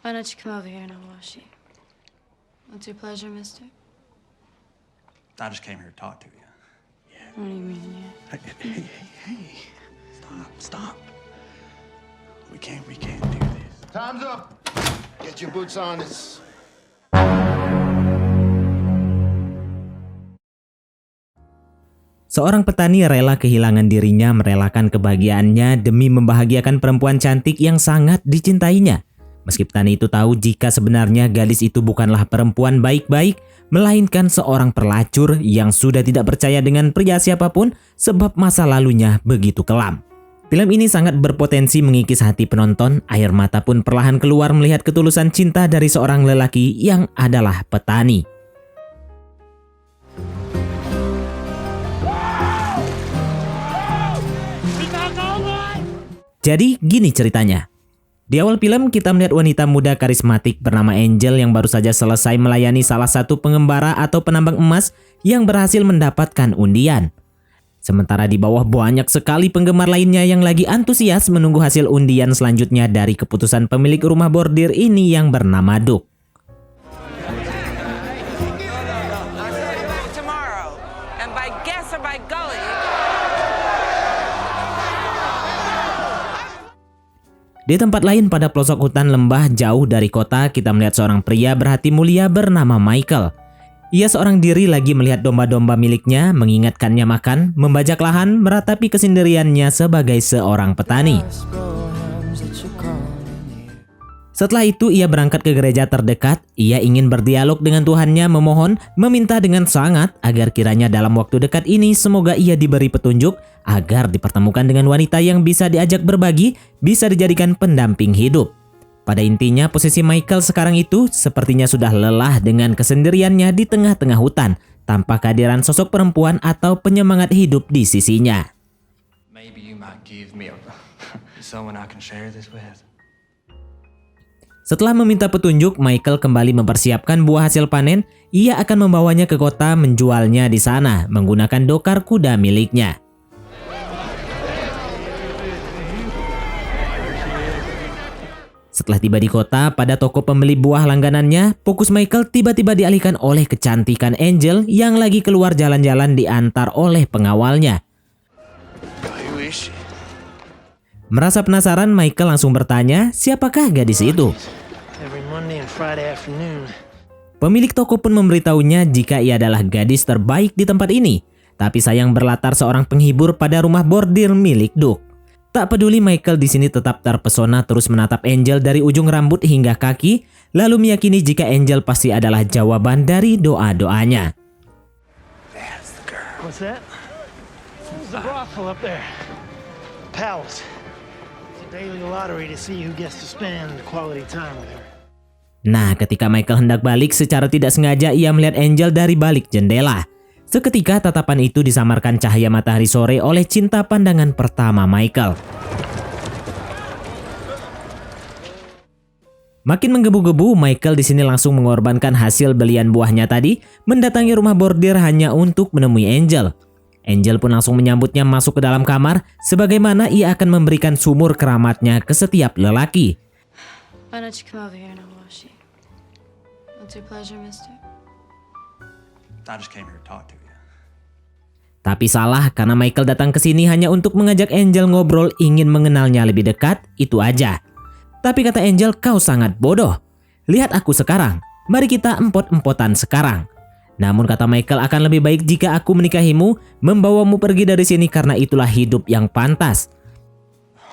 Why don't you come over here and I'll wash you? What's your pleasure, mister? I just came here to talk to you. What do you mean, yeah? Hey. Stop. We can't do this. Time's up. Get your boots on. It's Seorang petani rela kehilangan dirinya merelakan kebahagiaannya demi membahagiakan perempuan cantik yang sangat dicintainya. Meski petani itu tahu jika sebenarnya gadis itu bukanlah perempuan baik-baik, melainkan seorang pelacur yang sudah tidak percaya dengan pria siapapun sebab masa lalunya begitu kelam. Film ini sangat berpotensi mengikis hati penonton, air mata pun perlahan keluar melihat ketulusan cinta dari seorang lelaki yang adalah petani. Jadi gini ceritanya. Di awal film kita melihat wanita muda karismatik bernama Angel yang baru saja selesai melayani salah satu pengembara atau penambang emas yang berhasil mendapatkan undian. Sementara di bawah banyak sekali penggemar lainnya yang lagi antusias menunggu hasil undian selanjutnya dari keputusan pemilik rumah bordir ini yang bernama Duke. Di tempat lain pada pelosok hutan lembah jauh dari kota, kita melihat seorang pria berhati mulia bernama Michael. Ia seorang diri lagi melihat domba-domba miliknya, mengingatkannya makan, membajak lahan, meratapi kesendiriannya sebagai seorang petani. Setelah itu ia berangkat ke gereja terdekat. Ia ingin berdialog dengan Tuhannya, memohon, meminta dengan sangat agar kiranya dalam waktu dekat ini semoga ia diberi petunjuk agar dipertemukan dengan wanita yang bisa diajak berbagi, bisa dijadikan pendamping hidup. Pada intinya posisi Michael sekarang itu sepertinya sudah lelah dengan kesendiriannya di tengah-tengah hutan tanpa kehadiran sosok perempuan atau penyemangat hidup di sisinya. Maybe you might give me someone I can share this with. Setelah meminta petunjuk, Michael kembali mempersiapkan buah hasil panen. Ia akan membawanya ke kota menjualnya di sana menggunakan dokar kuda miliknya. Setelah tiba di kota, pada toko pembeli buah langganannya, fokus Michael tiba-tiba dialihkan oleh kecantikan Angel yang lagi keluar jalan-jalan diantar oleh pengawalnya. Merasa penasaran, Michael langsung bertanya, siapakah gadis itu? Pemilik toko pun memberitahunya jika ia adalah gadis terbaik di tempat ini. Tapi sayang berlatar seorang penghibur pada rumah bordir milik Duke. Tak peduli, Michael di sini tetap terpesona terus menatap Angel dari ujung rambut hingga kaki, lalu meyakini jika Angel pasti adalah jawaban dari doa-doanya. What's that? There's a brothel up there. Palace. It's a daily lottery to see who gets to spend quality time with her. Nah, ketika Michael hendak balik, secara tidak sengaja ia melihat Angel dari balik jendela. Seketika tatapan itu disamarkan cahaya matahari sore oleh cinta pandangan pertama Michael. Makin menggebu-gebu, Michael di sini langsung mengorbankan hasil belian buahnya tadi, mendatangi rumah bordir hanya untuk menemui Angel. Angel pun langsung menyambutnya masuk ke dalam kamar, sebagaimana ia akan memberikan sumur keramatnya ke setiap lelaki. Why don't you come over here and I'll wash you? What's your pleasure, mister? I just came here to talk to you. Tapi salah, karena Michael datang ke sini hanya untuk mengajak Angel ngobrol, ingin mengenalnya lebih dekat, itu aja. Tapi kata Angel, kau sangat bodoh. Lihat aku sekarang, mari kita empot-empotan sekarang. Namun kata Michael, akan lebih baik jika aku menikahimu, membawamu pergi dari sini karena itulah hidup yang pantas.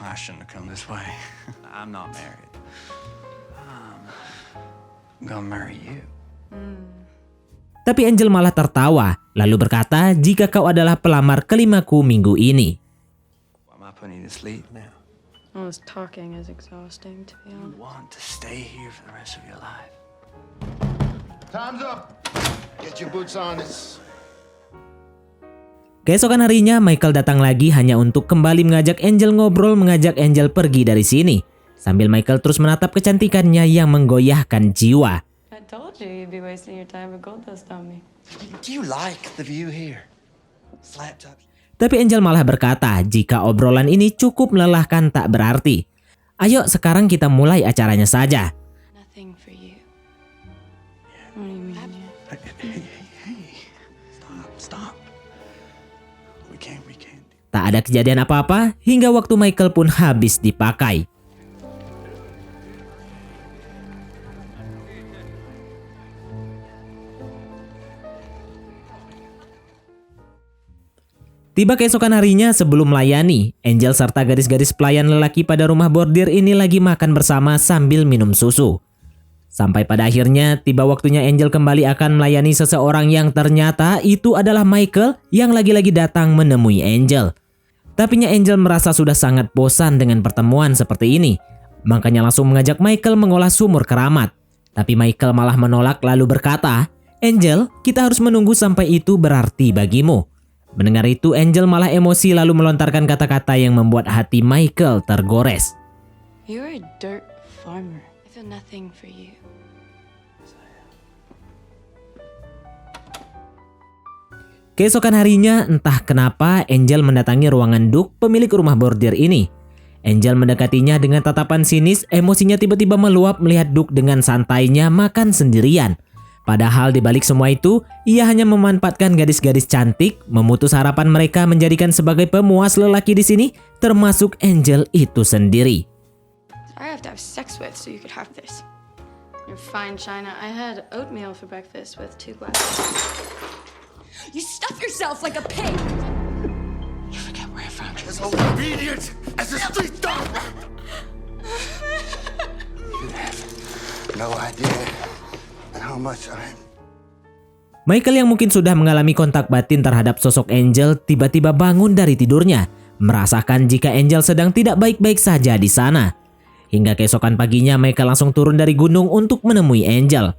I shouldn't have come this way. I'm not married. I'm gonna marry you. Tapi Angel malah tertawa, lalu berkata, jika kau adalah pelamar kelimaku minggu ini. Why am I putting you to sleep now? Well, this talking is exhausting, to be You honest. want to stay here for the rest of your life. time's up. Get your boots on. It's Keesokan harinya, Michael datang lagi hanya untuk kembali mengajak Angel ngobrol, mengajak Angel pergi dari sini. Sambil Michael terus menatap kecantikannya yang menggoyahkan jiwa. I told you you'd be wasting your time with gold dust on me. Do you like the view here? Flat tops. Tapi Angel malah berkata jika obrolan ini cukup melelahkan tak berarti. Ayo sekarang kita mulai acaranya saja. Tak ada kejadian apa-apa hingga waktu Michael pun habis dipakai. Tiba keesokan harinya sebelum melayani, Angel serta gadis-gadis pelayan lelaki pada rumah bordir ini lagi makan bersama sambil minum susu. Sampai pada akhirnya tiba waktunya Angel kembali akan melayani seseorang yang ternyata itu adalah Michael yang lagi-lagi datang menemui Angel. Tapinya Angel merasa sudah sangat bosan dengan pertemuan seperti ini. Makanya langsung mengajak Michael mengolah sumur keramat. Tapi Michael malah menolak lalu berkata, "Angel, kita harus menunggu sampai itu berarti bagimu." Mendengar itu, Angel malah emosi lalu melontarkan kata-kata yang membuat hati Michael tergores. You're a dirt farmer. I feel nothing for you. Keesokan harinya, entah kenapa Angel mendatangi ruangan Duke, pemilik rumah bordir ini. Angel mendekatinya dengan tatapan sinis, emosinya tiba-tiba meluap melihat Duke dengan santainya makan sendirian. Padahal di balik semua itu, ia hanya memanfaatkan gadis-gadis cantik, memutus harapan mereka menjadikan sebagai pemuas lelaki di sini, termasuk Angel itu sendiri. I have to have sex with so you could have this. You're fine, China. I had oatmeal for breakfast with 2 glasses. You stuff yourself like a pig! You forget where I found you. As obedient as a street dog. You have no idea how much Michael yang mungkin sudah mengalami kontak batin terhadap sosok Angel tiba-tiba bangun dari tidurnya, merasakan jika Angel sedang tidak baik-baik saja di sana. Hingga keesokan paginya Michael langsung turun dari gunung untuk menemui Angel.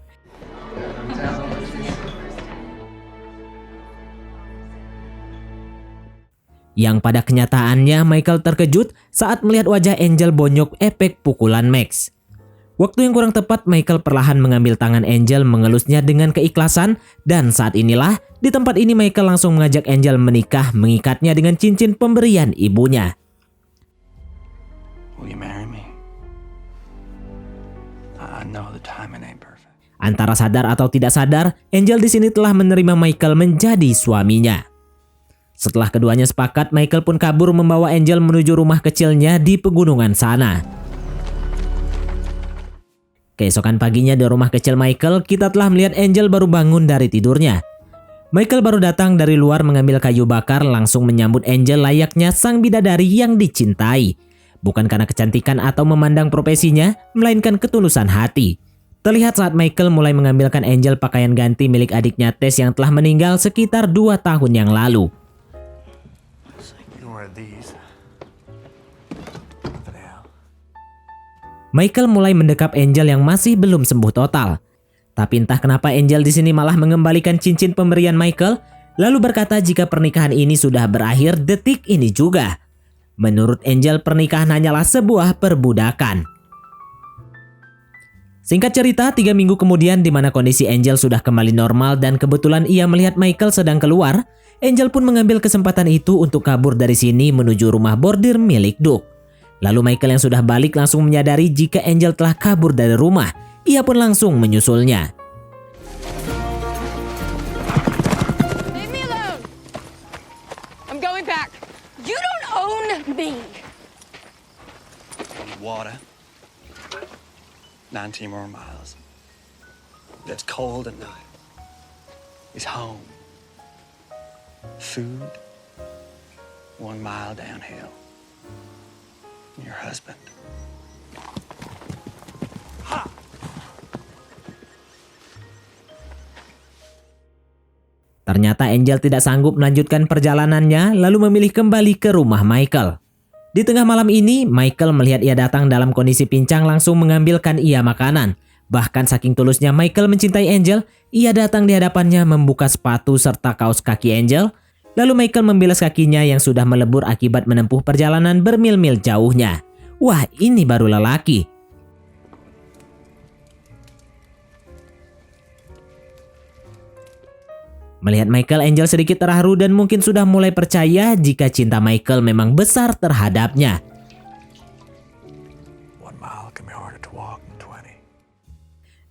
Yang pada kenyataannya Michael terkejut saat melihat wajah Angel bonyok efek pukulan Max. Waktu yang kurang tepat, Michael perlahan mengambil tangan Angel mengelusnya dengan keikhlasan, dan saat inilah di tempat ini Michael langsung mengajak Angel menikah, mengikatnya dengan cincin pemberian ibunya. Will you marry me? I know the timing ain't perfect. Antara sadar atau tidak sadar, Angel di sini telah menerima Michael menjadi suaminya. Setelah keduanya sepakat, Michael pun kabur membawa Angel menuju rumah kecilnya di pegunungan sana. Keesokan paginya di rumah kecil Michael, kita telah melihat Angel baru bangun dari tidurnya. Michael baru datang dari luar mengambil kayu bakar langsung menyambut Angel layaknya sang bidadari yang dicintai. Bukan karena kecantikan atau memandang profesinya, melainkan ketulusan hati. Terlihat saat Michael mulai mengambilkan Angel pakaian ganti milik adiknya Tess yang telah meninggal sekitar 2 tahun yang lalu. Michael mulai mendekap Angel yang masih belum sembuh total. Tapi entah kenapa Angel di sini malah mengembalikan cincin pemberian Michael, lalu berkata jika pernikahan ini sudah berakhir detik ini juga. Menurut Angel, pernikahan hanyalah sebuah perbudakan. Singkat cerita, 3 minggu kemudian di mana kondisi Angel sudah kembali normal dan kebetulan ia melihat Michael sedang keluar, Angel pun mengambil kesempatan itu untuk kabur dari sini menuju rumah bordir milik Duke. Lalu Michael yang sudah balik langsung menyadari jika Angel telah kabur dari rumah. Ia pun langsung menyusulnya. Leave me alone! I'm going back. You don't own me! Water. 19 more miles. That's cold at night. It's home. Food. 1 mile downhill. Your husband. Ternyata Angel tidak sanggup melanjutkan perjalanannya lalu memilih kembali ke rumah Michael. Di tengah malam ini, Michael melihat ia datang dalam kondisi pincang langsung mengambilkan ia makanan. Bahkan saking tulusnya Michael mencintai Angel, ia datang di hadapannya membuka sepatu serta kaos kaki Angel. Lalu Michael membilas kakinya yang sudah melebur akibat menempuh perjalanan bermil-mil jauhnya. Wah, ini baru lelaki. Melihat Michael, Angel sedikit terharu dan mungkin sudah mulai percaya jika cinta Michael memang besar terhadapnya. 1 mile can be harder to walk than 20.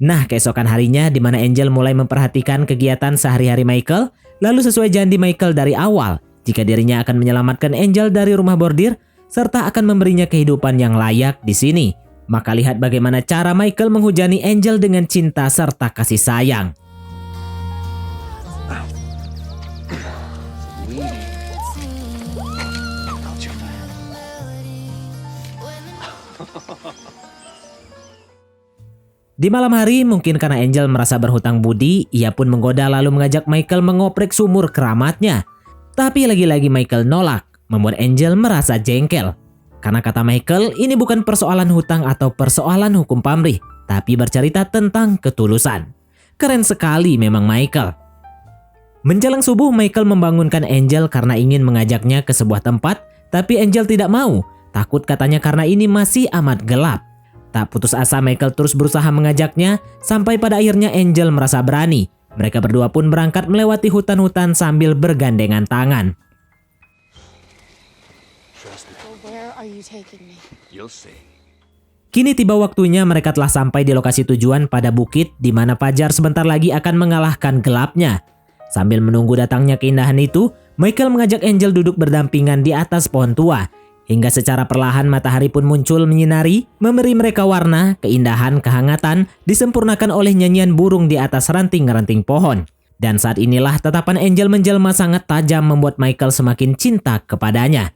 Nah, keesokan harinya di mana Angel mulai memperhatikan kegiatan sehari-hari Michael, lalu sesuai janji Michael dari awal, jika dirinya akan menyelamatkan Angel dari rumah bordir serta akan memberinya kehidupan yang layak di sini. Maka lihat bagaimana cara Michael menghujani Angel dengan cinta serta kasih sayang. Di malam hari, mungkin karena Angel merasa berhutang budi, ia pun menggoda lalu mengajak Michael mengoprek sumur keramatnya. Tapi lagi-lagi Michael nolak, membuat Angel merasa jengkel. Karena kata Michael, ini bukan persoalan hutang atau persoalan hukum pamrih, tapi bercerita tentang ketulusan. Keren sekali memang Michael. Menjelang subuh, Michael membangunkan Angel karena ingin mengajaknya ke sebuah tempat, tapi Angel tidak mau, takut katanya karena ini masih amat gelap. Tak putus asa, Michael terus berusaha mengajaknya, sampai pada akhirnya Angel merasa berani. Mereka berdua pun berangkat melewati hutan-hutan sambil bergandengan tangan. Where are you taking me? You'll see. Kini tiba waktunya mereka telah sampai di lokasi tujuan pada bukit di mana fajar sebentar lagi akan mengalahkan gelapnya. Sambil menunggu datangnya keindahan itu, Michael mengajak Angel duduk berdampingan di atas pohon tua. Hingga secara perlahan matahari pun muncul menyinari, memberi mereka warna, keindahan, kehangatan, disempurnakan oleh nyanyian burung di atas ranting-ranting pohon. Dan saat inilah tatapan Angel menjelma sangat tajam membuat Michael semakin cinta kepadanya.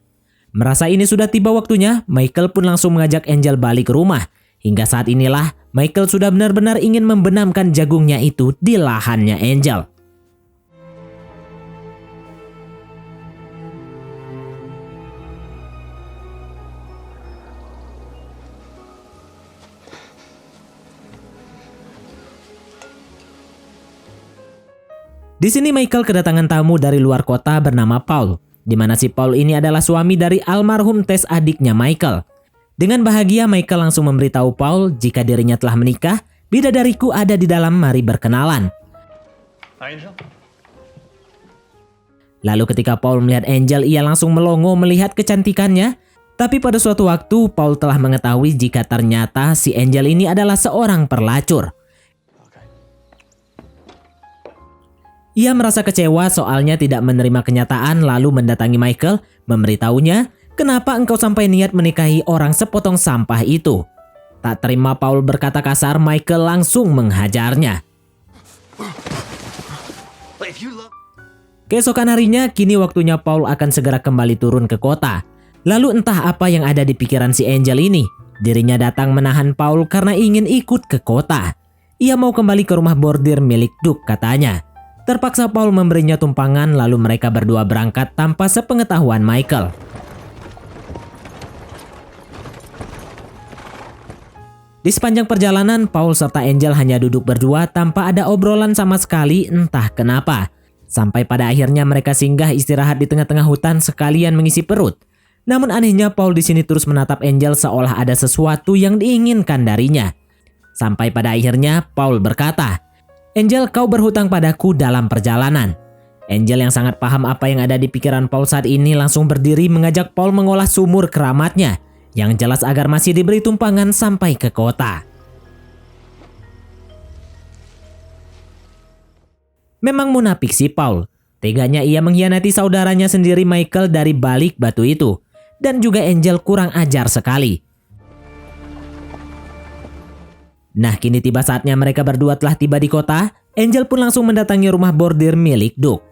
Merasa ini sudah tiba waktunya, Michael pun langsung mengajak Angel balik ke rumah. Hingga saat inilah, Michael sudah benar-benar ingin membenamkan jagungnya itu di lahannya Angel. Di sini Michael kedatangan tamu dari luar kota bernama Paul, di mana si Paul ini adalah suami dari almarhum Tess, adiknya Michael. Dengan bahagia Michael langsung memberitahu Paul jika dirinya telah menikah, bidadariku ada di dalam, mari berkenalan. Angel? Lalu ketika Paul melihat Angel, ia langsung melongo melihat kecantikannya. Tapi pada suatu waktu Paul telah mengetahui jika ternyata si Angel ini adalah seorang pelacur. Ia merasa kecewa soalnya tidak menerima kenyataan lalu mendatangi Michael, memberitahunya, kenapa engkau sampai niat menikahi orang sepotong sampah itu. Tak terima Paul berkata kasar, Michael langsung menghajarnya. Keesokan harinya, kini waktunya Paul akan segera kembali turun ke kota. Lalu entah apa yang ada di pikiran si Angel ini. Dirinya datang menahan Paul karena ingin ikut ke kota. Ia mau kembali ke rumah bordir milik Duke katanya. Terpaksa Paul memberinya tumpangan lalu mereka berdua berangkat tanpa sepengetahuan Michael. Di sepanjang perjalanan, Paul serta Angel hanya duduk berdua tanpa ada obrolan sama sekali, entah kenapa. Sampai pada akhirnya mereka singgah istirahat di tengah-tengah hutan sekalian mengisi perut. Namun anehnya Paul di sini terus menatap Angel seolah ada sesuatu yang diinginkan darinya. Sampai pada akhirnya Paul berkata, Angel, kau berhutang padaku dalam perjalanan. Angel yang sangat paham apa yang ada di pikiran Paul saat ini langsung berdiri mengajak Paul mengolah sumur keramatnya, yang jelas agar masih diberi tumpangan sampai ke kota. Memang munafik si Paul. Teganya ia mengkhianati saudaranya sendiri Michael dari balik batu itu. Dan juga Angel kurang ajar sekali. Nah, kini tiba saatnya mereka berdua telah tiba di kota. Angel pun langsung mendatangi rumah bordir milik Duke.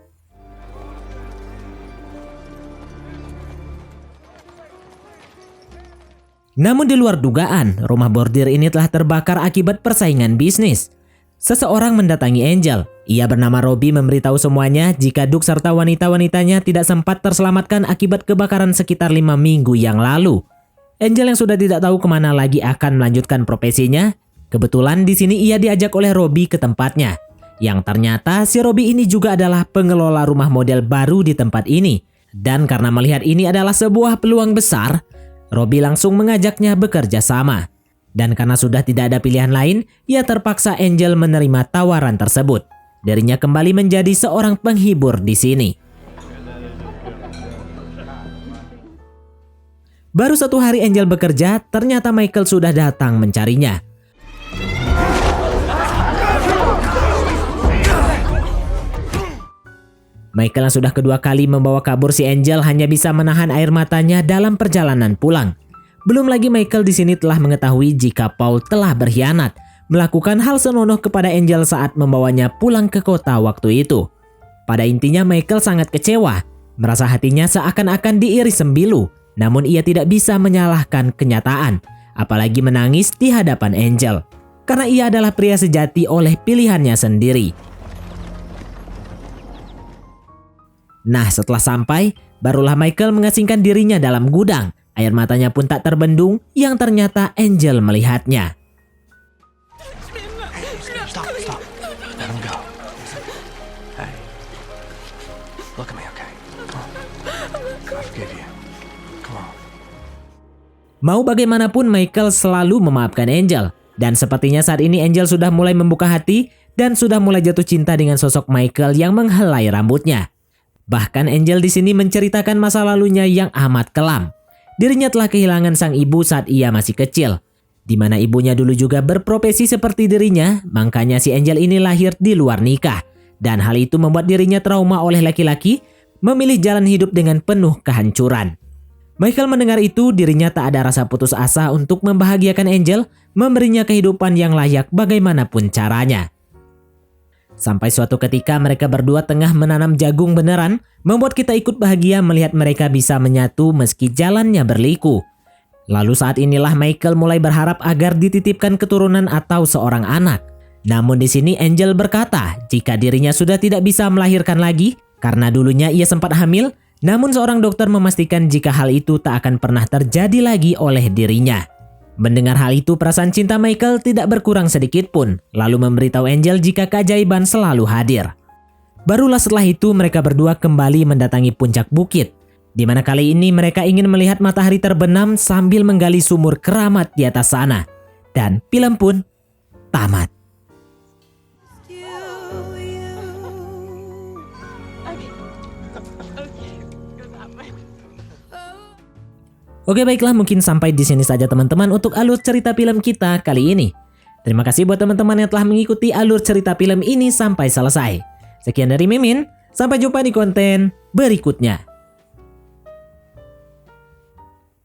Namun di luar dugaan, rumah bordir ini telah terbakar akibat persaingan bisnis. Seseorang mendatangi Angel. Ia bernama Robbie memberitahu semuanya jika Duke serta wanita-wanitanya tidak sempat terselamatkan akibat kebakaran sekitar 5 minggu yang lalu. Angel yang sudah tidak tahu kemana lagi akan melanjutkan profesinya. Kebetulan di sini ia diajak oleh Robbie ke tempatnya. Yang ternyata si Robbie ini juga adalah pengelola rumah model baru di tempat ini. Dan karena melihat ini adalah sebuah peluang besar, Robbie langsung mengajaknya bekerja sama. Dan karena sudah tidak ada pilihan lain, ia terpaksa Angel menerima tawaran tersebut. Dirinya kembali menjadi seorang penghibur di sini. Baru 1 hari Angel bekerja, ternyata Michael sudah datang mencarinya. Michael yang sudah kedua kali membawa kabur si Angel hanya bisa menahan air matanya dalam perjalanan pulang. Belum lagi Michael di sini telah mengetahui jika Paul telah berkhianat, melakukan hal senonoh kepada Angel saat membawanya pulang ke kota waktu itu. Pada intinya Michael sangat kecewa, merasa hatinya seakan-akan diiris sembilu, namun ia tidak bisa menyalahkan kenyataan, apalagi menangis di hadapan Angel, karena ia adalah pria sejati oleh pilihannya sendiri. Nah, setelah sampai, barulah Michael mengasingkan dirinya dalam gudang. Air matanya pun tak terbendung yang ternyata Angel melihatnya. Stop. Let him go. Hey. Look at me, okay? Come on. I forgive you. Come on. Mau bagaimanapun Michael selalu memaafkan Angel. Dan sepertinya saat ini Angel sudah mulai membuka hati dan sudah mulai jatuh cinta dengan sosok Michael yang menghelai rambutnya. Bahkan Angel di sini menceritakan masa lalunya yang amat kelam. Dirinya telah kehilangan sang ibu saat ia masih kecil, di mana ibunya dulu juga berprofesi seperti dirinya, makanya si Angel ini lahir di luar nikah. Dan hal itu membuat dirinya trauma oleh laki-laki, memilih jalan hidup dengan penuh kehancuran. Michael mendengar itu, dirinya tak ada rasa putus asa untuk membahagiakan Angel, memberinya kehidupan yang layak bagaimanapun caranya. Sampai suatu ketika mereka berdua tengah menanam jagung beneran, membuat kita ikut bahagia melihat mereka bisa menyatu meski jalannya berliku. Lalu saat inilah Michael mulai berharap agar dititipkan keturunan atau seorang anak. Namun di sini Angel berkata jika dirinya sudah tidak bisa melahirkan lagi karena dulunya ia sempat hamil, namun seorang dokter memastikan jika hal itu tak akan pernah terjadi lagi oleh dirinya. Mendengar hal itu, perasaan cinta Michael tidak berkurang sedikit pun, lalu memberitahu Angel jika keajaiban selalu hadir. Barulah setelah itu mereka berdua kembali mendatangi puncak bukit, di mana kali ini mereka ingin melihat matahari terbenam sambil menggali sumur keramat di atas sana. Dan film pun tamat. Oke baiklah, mungkin sampai di sini saja teman-teman untuk alur cerita film kita kali ini. Terima kasih buat teman-teman yang telah mengikuti alur cerita film ini sampai selesai. Sekian dari Mimin, sampai jumpa di konten berikutnya.